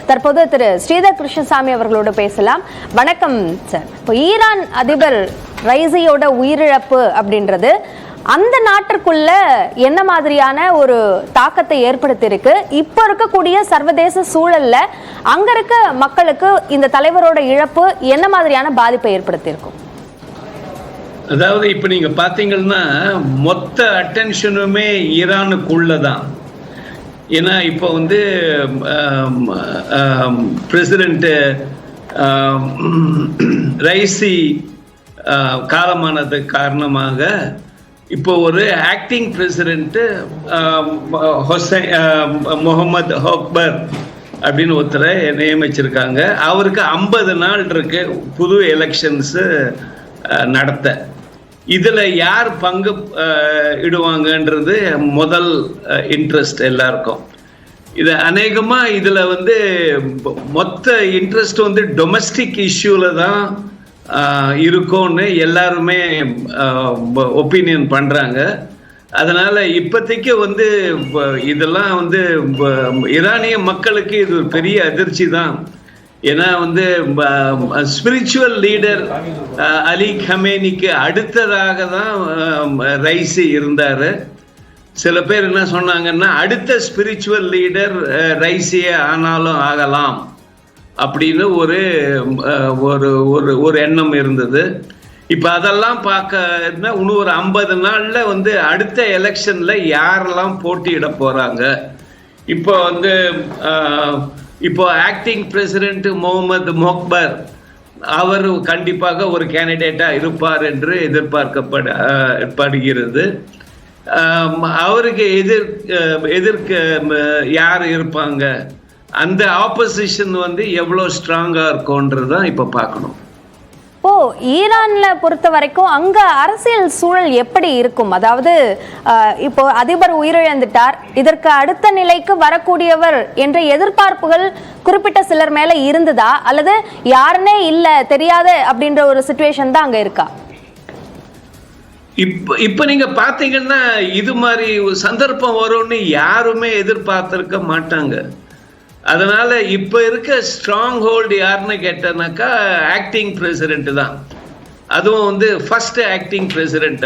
தற்போது திரு ஸ்ரீதர் கிருஷ்ணசாமி அவர்களோடு பேசலாம். வணக்கம் சார். இப்போ ஈரான் அதிபர் ரைசியோட உயிரிழப்பு அப்படின்றது அந்த நாட்டிற்குள்ள என்ன மாதிரியான ஒரு தாக்கத்தை ஏற்படுத்தியிருக்கு? இப்போ இருக்கக்கூடிய சர்வதேச சூழல்ல அங்க இருக்க மக்களுக்கு இந்த தலைவரோட இழப்பு என்ன மாதிரியான பாதிப்பை ஏற்படுத்தியிருக்கும்? அதாவது இப்ப நீங்க பாத்தீங்கன்னா மொத்த அட்டென்ஷனுமே ஈரானுக்குள்ளதான். ஏன்னா இப்போ வந்து பிரசிடென்ட் ரைசி காலமானது காரணமாக இப்போ ஒரு ஆக்டிங் பிரசிடென்ட் முகமது ஹோக்பர் அப்படின்னு ஒருத்தரை நியமிச்சிருக்காங்க. அவருக்கு 50 நாள் இருக்கு புது எலெக்ஷன்ஸ் நடத்த. இதுல யார் பங்கு இடுவாங்கன்றது முதல் இன்ட்ரெஸ்ட் எல்லாருக்கும். இது அநேகமா இதுல வந்து மொத்த இன்ட்ரெஸ்ட் வந்து டொமஸ்டிக் இஷ்யூல தான் இருக்கும்னு எல்லாருமே ஒப்பீனியன் பண்றாங்க. அதனால இப்போதைக்கு வந்து இதெல்லாம் வந்து ஈரானிய மக்களுக்கு இது ஒரு பெரிய அதிர்ச்சி தான். ஏன்னா வந்து ஸ்பிரிச்சுவல் லீடர் அலி கமேனிக்கு அடுத்ததாக தான் ரைசி இருந்தாரு. சில பேர் என்ன சொன்னாங்கன்னா அடுத்த ஸ்பிரிச்சுவல் லீடர் ரைசியே ஆனாலும் ஆகலாம் அப்படின்னு ஒரு எண்ணம் இருந்தது. இப்ப அதெல்லாம் பார்க்க இன்னும் ஒரு 50 நாள்ல வந்து அடுத்த எலெக்ஷன்ல யாரெல்லாம் போட்டியிட போறாங்க. இப்போ வந்து இப்போ ஆக்டிங் பிரசிடென்ட் முகமது மொக்பர் அவர் கண்டிப்பாக ஒரு கேண்டிடேட்டா இருப்பார் என்று எதிர்பார்க்கப்படுகிறது. அவருக்கு எதிர்க்க யார் இருப்பாங்க, அந்த ஆப்போசிஷன் வந்து எவ்வளவு ஸ்ட்ராங்கா இருக்கும்ன்றதான் இப்ப பார்க்கணும். இப்போ ஈரான்ல பொறுத்த வரைக்கும் அங்க அரசியல் சூழல் எப்படி இருக்கும்? அதாவது இப்போ அதிபர் உயிரிழந்துட்டார், இதற்கு அடுத்த நிலைக்கு வரக்கூடியவர் என்ற எதிர்பார்ப்புகள் குறிப்பிட்ட சிலர் மேல இருந்ததா, அல்லது யாருன்னே இல்ல தெரியாத அப்படின்ற ஒரு சிச்சுவேஷன் தான் அங்க இருக்கா? இப்ப நீங்க பாத்தீங்கன்னா இது மாதிரி சந்தர்ப்பம் வரும்னு யாருமே எதிர்பார்த்திருக்க மாட்டாங்க. அதனால இப்ப இருக்க ஸ்ட்ராங் ஹோல்டு யாருன்னு கேட்டனாக்கா ஆக்டிங் பிரசிடென்ட் தான். அதுவும் வந்து ஃபர்ஸ்ட் ஆக்டிங் பிரசிடென்ட்.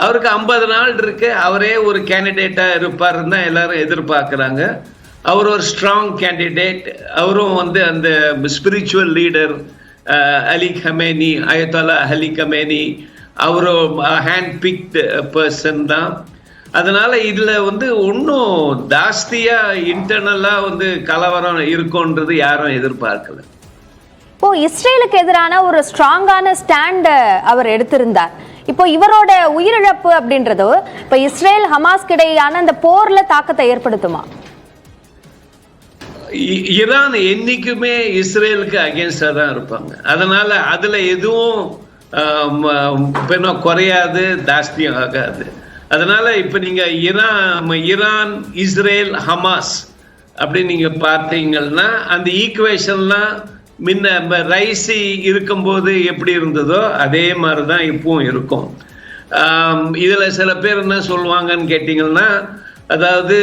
அவருக்கு 50 நாள் இருக்கு, அவரே ஒரு கேண்டிடேட்டா இருப்பாருன்னு தான் எல்லாரும் எதிர்பார்க்கிறாங்க. அவர் ஒரு ஸ்ட்ராங் கேண்டிடேட். அவரும் வந்து அந்த spiritual leader Ali Khamenei, Ayatollah Ali Khamenei, அவரும் ஹேண்ட் பிக்ட் பர்சன் தான். அதனால இதுல வந்து இன்னும் ஜாஸ்தியா இன்டர்னலா வந்து கலவரம் இருக்கும்ன்றது யாரும் எதிர்பார்க்கல. இப்போ இஸ்ரேலுக்கு எதிரான ஒரு ஸ்ட்ராங்கான ஸ்டாண்ட் அவர் எடுத்திருந்தார். இப்போ இவரோட உயிரிழப்பு அப்படின்றது இப்போ இஸ்ரேல் ஹமாஸ் இடையான அந்த போர்ல தாக்கத்தை ஏற்படுத்துமா? ஈரான் என்னைக்குமே இஸ்ரேலுக்கு அகேன்ஸ்டா தான் இருப்பாங்க. அதனால அதுல எதுவும் குறையாது, ஜாஸ்தியும் ஆகாது. அதனால இப்ப நீங்க ஈரான் இஸ்ரேல் ஹமாஸ் அப்படின்னு நீங்க பார்த்தீங்கன்னா அந்த ஈக்குவேஷன்லாம் முன்ன ரைசி இருக்கும்போது எப்படி இருந்ததோ அதே மாதிரிதான் இப்பவும் இருக்கும். இதுல சில பேர் என்ன சொல்லுவாங்கன்னு கேட்டீங்கன்னா, அதாவது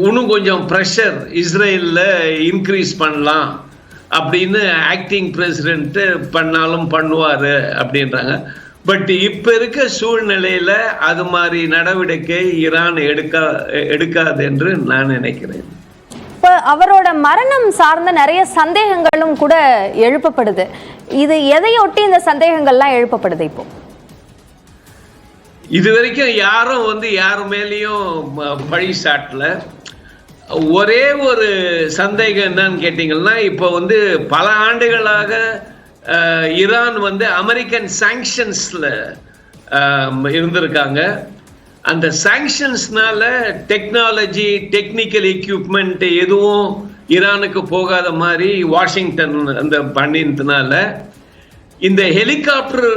இன்னும் கொஞ்சம் ப்ரெஷர் இஸ்ரேல்ல இன்க்ரீஸ் பண்ணலாம் அப்படின்னு ஆக்டிங் பிரசிடென்ட் பண்ணாலும் பண்ணுவாரு அப்படின்றாங்க. பட் இப்ப இருக்க சூழ்நிலையில அது மாதிரி நடவடிக்கை ஈரான் எடுக்காது என்று நான் நினைக்கிறேன். இப்ப அவரோட மரணம் சார்ந்த நிறைய சந்தேகங்களும் கூட எழுப்பப்படுது. இது எதையொட்டி இந்த சந்தேகங்கள்லாம் எழுப்பப்படுது? இப்போ இது வரைக்கும் யாரும் வந்து யாரு மேலேயும் பழி சாட்டல. ஒரே ஒரு சந்தேகம் என்னன்னு கேட்டீங்கன்னா, இப்போ வந்து பல ஆண்டுகளாக ஈரான் வந்து அமெரிக்கன் சாங்ஷன்ஸ்ல இருந்திருக்காங்க. அந்த சாங்ஷன்ஸ்னால டெக்னாலஜி, டெக்னிக்கல் எக்யூப்மெண்ட் எதுவும் ஈரானுக்கு போகாத மாதிரி வாஷிங்டன் அந்த பண்ணினதுனால இந்த ஹெலிகாப்டர்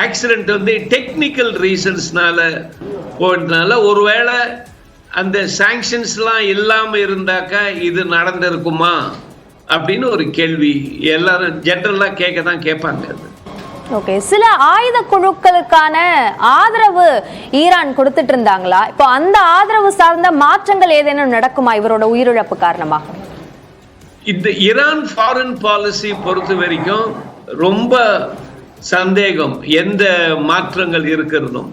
ஆக்சிடென்ட் வந்து டெக்னிக்கல் ரீசன்ஸ்னால போனதுனால ஒருவேளை அந்த சாங்ஷன்ஸ்லாம் இல்லாம இருந்தாக்கா இது நடந்திருக்குமா அப்படின்னு ஒரு கேள்வி எல்லாரும் ஜெனரலா கேட்பாங்க. ஓகே, சில ஆயுத குழுக்களுக்கான ஆதரவு ஈரான் கொடுத்துட்டு இருந்தாங்களா? இப்போ அந்த ஆதரவு சார்ந்த மாற்றங்கள் ஏதேனும் நடக்குமா இவரோட உயிரிழப்பு காரணமாக? இந்த ஈரான் ஃபாரின் பாலிசி பொறுத்த வரைக்கும் ரொம்ப சந்தேகம் எந்த மாற்றங்கள் இருக்கிறதும்.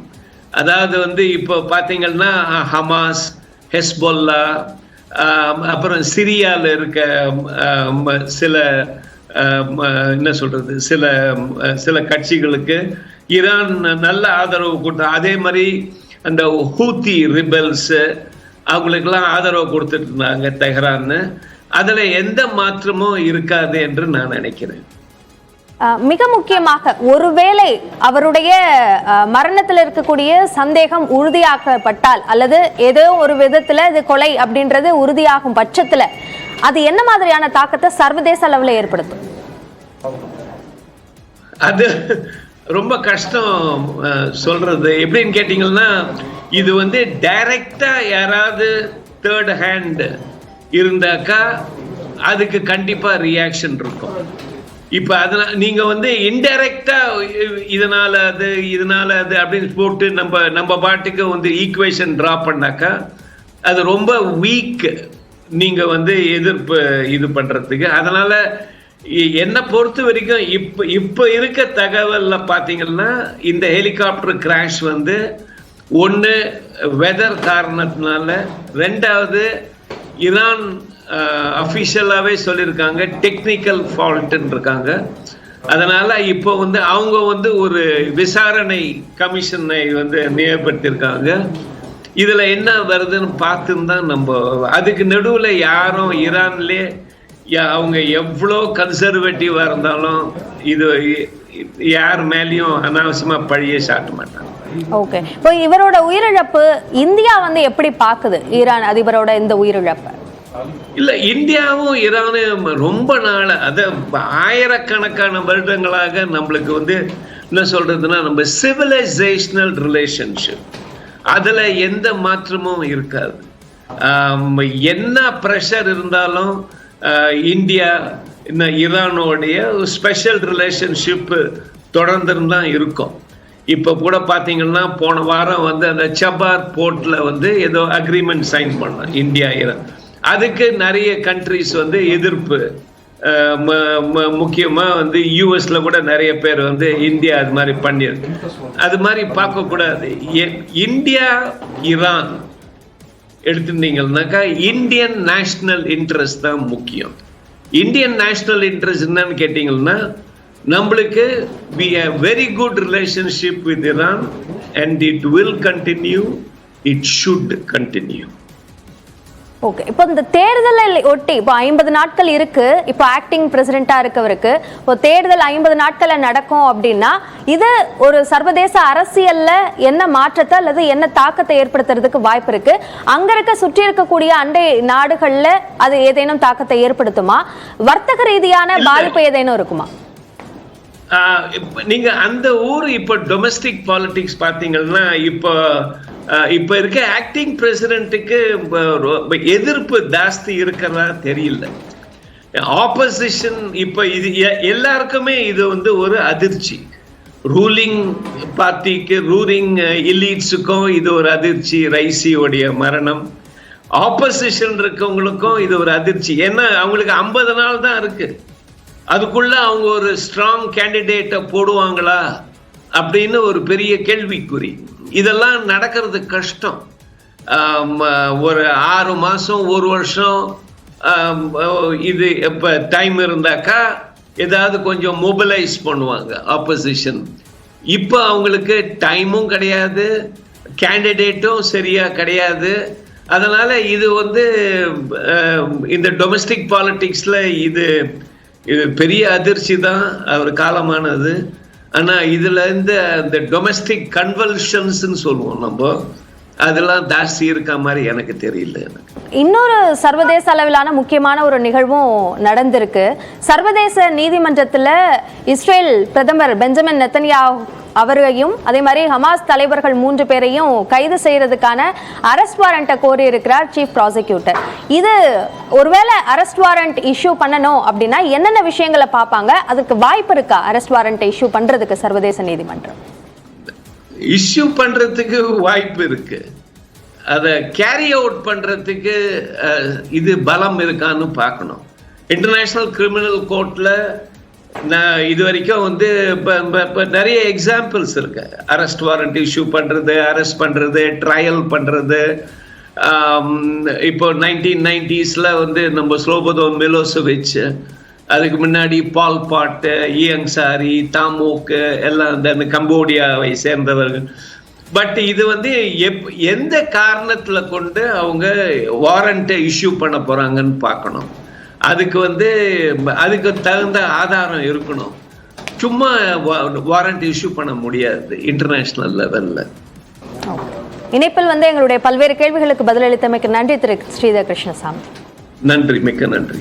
அதாவது வந்து இப்போ பார்த்தீங்கன்னா ஹமாஸ், ஹெஸ்பொல்லா, அப்புறம் சிரியாவில் இருக்க சில என்ன சொல்றது சில கட்சிகளுக்கு ஈரான் நல்ல ஆதரவு கொடுத்தா, அதே மாதிரி அந்த ஹூத்தி ரிபல்ஸ் அவங்களுக்கெல்லாம் ஆதரவு கொடுத்துட்டு இருந்தாங்க தெஹ்ரான்னு. அதுல எந்த மாற்றமும் இருக்காது என்று நான் நினைக்கிறேன். மிக முக்கியமாக ஒருவேளை அவருடைய மரணத்தில் இருக்கக்கூடிய சந்தேகம் உறுதியாக்கப்பட்டால் அல்லது ஏதோ ஒரு விதத்துல இது கொலை அப்படின்றது உறுதியாகும் பட்சத்துல அது என்ன மாதிரியான தாக்கத்தை சர்வதேச அளவில் ஏற்படுத்தும்? அது ரொம்ப கஷ்டம் சொல்றது. எப்படின்னு கேட்டீங்கன்னா, இது வந்து டைரக்டா யாராவது தேர்ட் ஹேண்ட் இருந்தாக்கா அதுக்கு கண்டிப்பா ரியாக்ஷன் இருக்கும். இப்ப அதனால நீங்க வந்து இன்டைரக்டா இதனால அது அப்படின்னு போட்டு நம்ம பாட்டுக்கு வந்து ஈக்குவேஷன் டிரா பண்ணாக்கா அது ரொம்ப வீக். நீங்க வந்து எதிர்ப்பு இது பண்றதுக்கு. அதனால என்ன பொறுத்த வரைக்கும் இப்ப இருக்க தகவல்ல பாத்தீங்கன்னா, இந்த ஹெலிகாப்டர் கிராஷ் வந்து ஒன்னு வெதர் காரணத்தினால, ரெண்டாவது ஈரான் அஃபிஷியலாவே சொல்லியிருக்காங்க டெக்னிக்கல் ஃபால்ட்ன்னு இருக்காங்க. அதனால இப்போ வந்து அவங்க வந்து ஒரு விசாரணை கமிஷனை வந்து நியமித்திருக்காங்க. இதுல என்ன வருதுன்னு பார்த்துன்னு தான் நம்ம, அதுக்கு நடுவுல யாரும் ஈரான்லேயே அவங்க எவ்வளோ கன்சர்வேட்டிவா இருந்தாலும் இது யார் மேலேயும் அனாவசியமா பழியே சாட்ட மாட்டாங்க. ஓகே, இப்போ இவரோட உயிரிழப்பு இந்தியா வந்து எப்படி பாக்குது? ஈரான் அதிபரோட இந்த உயிரிழப்பு இல்ல, இந்தியாவும் ஈரானும் ரொம்ப நாள், அத ஆயிரக்கணக்கான வருடங்களாக நம்மளுக்கு வந்து என்ன சொல்றதுன்னா, நம்ம சிவிலைசேஷனல் ரிலேஷன்ஷிப், அதுல எந்த மாற்றமும் இருக்காது. என்ன பிரஷர் இருந்தாலும் இந்தியா ஈரானோடைய ஸ்பெஷல் ரிலேஷன்ஷிப் தொடர்ந்துன்னு தான் இருக்கும். இப்போ கூட பார்த்தீங்கன்னா போன வாரம் வந்து அந்த சபார் போர்ட்ல வந்து ஏதோ அக்ரிமெண்ட் சைன் பண்ணோம் இந்தியா ஈரான். அதுக்கு நிறைய கண்ட்ரிஸ் வந்து எதிர்ப்பு. முக்கியமா வந்து யூஎஸ்ல கூட நிறைய பேர் வந்து இந்தியா அது மாதிரி பண்ணிருக்கு. அது மாதிரி பார்க்கக்கூடாது. இந்தியா ஈரான் எடுத்துட்டீங்கன்னாக்கா இந்தியன் நேஷனல் இன்ட்ரெஸ்ட் தான் முக்கியம். இந்தியன் நேஷனல் இன்ட்ரெஸ்ட் என்னன்னு கேட்டீங்கன்னா, நம்மளுக்கு we have very good relationship with Iran and it will continue, it should continue. Okay, இப்போ இந்த தேர்தலை ஒட்டி இப்போ 50 நாட்கள் இருக்கு. இப்போ ஆக்டிங் பிரசிடென்ட்டா இருக்கவருக்கு இப்போ தேர்தல் 50 நாட்கள்ல நடக்கும் அப்படின்னா இது ஒரு சர்வதேச அரசியல்ல என்ன மாற்றத்தை அல்லது என்ன தாக்கத்தை ஏற்படுத்துறதுக்கு வாய்ப்பு இருக்கு? அங்க இருக்க சுற்றி இருக்கக்கூடிய அண்டை நாடுகள்ல அது ஏதேனும் தாக்கத்தை ஏற்படுத்துமா? வர்த்தக ரீதியான பாதிப்பு ஏதேனும் இருக்குமா? நீங்க அந்த ஊர் இப்ப டொமஸ்டிக் பாலிடிக்ஸ் பாத்தீங்கன்னா, இப்ப இருக்க ஆக்டிங் பிரசிடென்ட்டுக்கு எதிர்ப்பு ஜாஸ்தி இருக்கிறதா தெரியல. ஆப்போசிஷன் இப்ப இது எல்லாருக்குமே இது வந்து ஒரு அதிர்ச்சி. ரூலிங் பார்ட்டிக்கு, ரூலிங் எலீட்ஸுக்கும் இது ஒரு அதிர்ச்சி, ரைசியோடைய மரணம். ஆப்போசிஷன் இருக்கவங்களுக்கும் இது ஒரு அதிர்ச்சி. ஏன்னா அவங்களுக்கு 50 நாள் தான் இருக்கு. அதுக்குள்ள அவங்க ஒரு ஸ்ட்ராங் கேண்டிடேட்டை போடுவாங்களா அப்படின்னு ஒரு பெரிய கேள்விக்குறி. இதெல்லாம் நடக்கிறது கஷ்டம். ஒரு 6 மாசம் 1 வருஷம் இது இப்ப டைம் இருந்தாக்கா ஏதாவது கொஞ்சம் மொபிலைஸ் பண்ணுவாங்க ஆப்போசிஷன். இப்போ அவங்களுக்கு டைமும் கிடையாது, கேண்டிடேட்டும் சரியா கிடையாது. அதனால இது வந்து இந்த டொமஸ்டிக் பாலிடிக்ஸ்ல இது பெரிய அதிர்ச்சி தான் அவர் காலமானது. ஆனா இதுல இந்த டொமஸ்டிக் கன்வல்ஷன்ஸ்ன்னு சொல்லுவோம் நம்ம, அதெல்லாம் ஜாஸ்தி இருக்க மாதிரி எனக்கு தெரியல. இன்னொரு சர்வதேச அளவிலான முக்கியமான ஒரு நிகழ்வும் நடந்திருக்கு. சர்வதேச நீதிமன்றத்துல இஸ்ரேல் பிரதமர் பெஞ்சமின் நெத்தன்யாஹூ அவரையும் அதே மாதிரி ஹமாஸ் தலைவர்கள் 3 பேரையும் கைது செய்யறதுக்கான அரெஸ்ட் வாரண்ட்டை கோரி இருக்கிறார் சீஃப் ப்ராசிக்யூட்டர். இது ஒருவேளை அரெஸ்ட் வாரண்ட் இஷ்யூ பண்ணணும் அப்படின்னா என்னென்ன விஷயங்களை பார்ப்பாங்க? அதுக்கு வாய்ப்பு இருக்கா அரெஸ்ட் வாரண்ட்டை இஷ்யூ பண்றதுக்கு சர்வதேச நீதிமன்றம்? இஷ்யூ பண்றதுக்கு வாய்ப்பு இருக்கு. அதை கேரி அவுட் பண்றதுக்கு இது பலம் இருக்கான்னு பார்க்கணும். இன்டர்நேஷனல் கிரிமினல் கோர்ட்ல நான் இது வரைக்கும் வந்து இப்போ நிறைய எக்ஸாம்பிள்ஸ் இருக்கு. அரெஸ்ட் வாரண்ட் இஷ்யூ பண்றது, அரெஸ்ட் பண்றது, ட்ரையல் பண்றது. இப்போ 1990s வந்து நம்ம ஸ்லோபோதான் மிலோசெவிச், அதுக்கு முன்னாடி பால் பாட்டு, இயங் சாரி, தாமோக்கு எல்லாம் இந்த கம்போடியாவை சேர்ந்தவர்கள். பட் இது வந்து எந்த காரணத்துல கொண்டு அவங்க வாரண்ட்டை இஷ்யூ பண்ண போறாங்கன்னு பார்க்கணும். அதுக்கு தகுந்த ஆதாரம் இருக்கணும். சும்மா வாரண்ட் இஷ்யூ பண்ண முடியாது இன்டர்நேஷனல் லெவல்ல. இணைப்பில் வந்து எங்களுடைய பல்வேறு கேள்விகளுக்கு பதிலளித்தமைக்கு நன்றி திரு ஸ்ரீதர் கிருஷ்ணசாமி. நன்றி, மிக்க நன்றி.